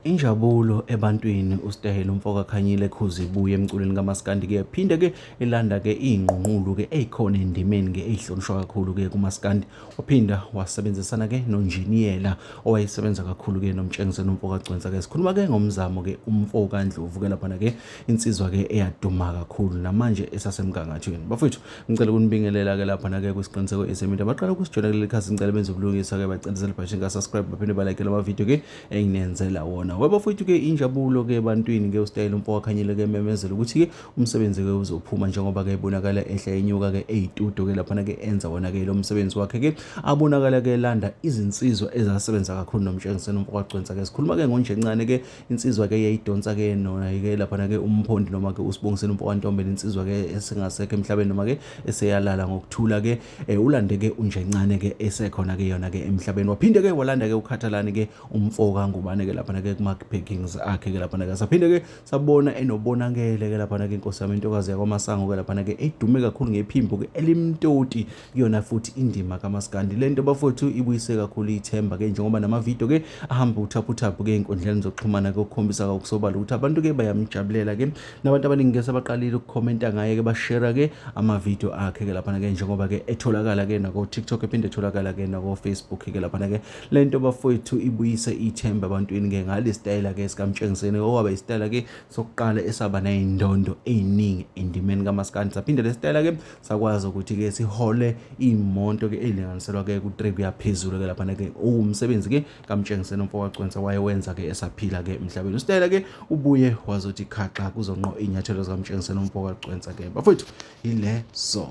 Injabulo ebantwini uStahela umfoka Khanyile Khuzi ibuye emculweni kaMaskandi phinde ilanda iy'nqunkulu ey'khona endimeni ey'hlonishwa kakhulu kuMaskandi. Waphinda wasebenzisana nonjiniyela owayesebenza kakhulu noMtshengiseni umfoka Gcwensa sikhuluma ngomzamo umfoka Ndlovu laphana insizwa eyaduma kakhulu namanje esasemgangathweni. Bafowethu ngicela ukunibingelela laphana kwisiqiniseko esemida baqala ukusijona kuleli khasi ngicela benze ubulungisa bacindezela ibhashi subscribe baphinde balike lama video enginenzela wona. Webafowethu injabulo ebantwini uStahela umfoka Khanyile memezela ukuthi umsebenzi uzophuma njengoba ebonakala ehla enyuka eyitudo laphana enza wona lo msebenzi wakhe abonakala landa izinsizwa ezasebenza kakhulu noMtshengiseni umfoka Gcwensa sikhuluma ngonjencane insizwa eyayidonsa nona laphana umphondi noma uSibongiseni umfoka Ntombela insizwa esengasekho emhlabeni noma eseyalala ngokuthula ulande unjencane esekhona yona emhlabeni. Waphinde walanda uKhathalani umfoka ngubane laphana kuma packings akhe laphana saphinde sabona enobonakele laphana inkosi yami intokazi yakwaMasango laphana edume kakhulu ngephimbo elimtoti kuyona futhi indima kaMaskandi. Lento bafowethu ibuyise kakhulu ithemba njengoba nama video ahamba uthaphu einkundleni zokuxhumana ukukhombisa ukusobala ukuthi abantu bayamjabulela nabantu abaningi sebaqalile ukukhomenta ngaye bashare ama video akhe laphana njengoba etholakala nako TikTok ephinde etholakala nako Facebook laphana lento bafowethu ibuyise ithemba abantwini ngale style sikaMtshengiseni okwaba isitayela sokuqala esaba nayindondo eziningi endimeni kaMaskandi. Saphinde le style sakwazi ukuthi sihole imonto elinganiselwa ku3 kuyaphezulu laphana umsebenzi kaMtshengiseni umfoka Gcwensa wayewenza esaphila emhlabeni. Usitayela ubuye wazothi khaxa kuzonqo inyathelo zikaMtshengiseni umfoka Gcwensa bafowethu ilezo.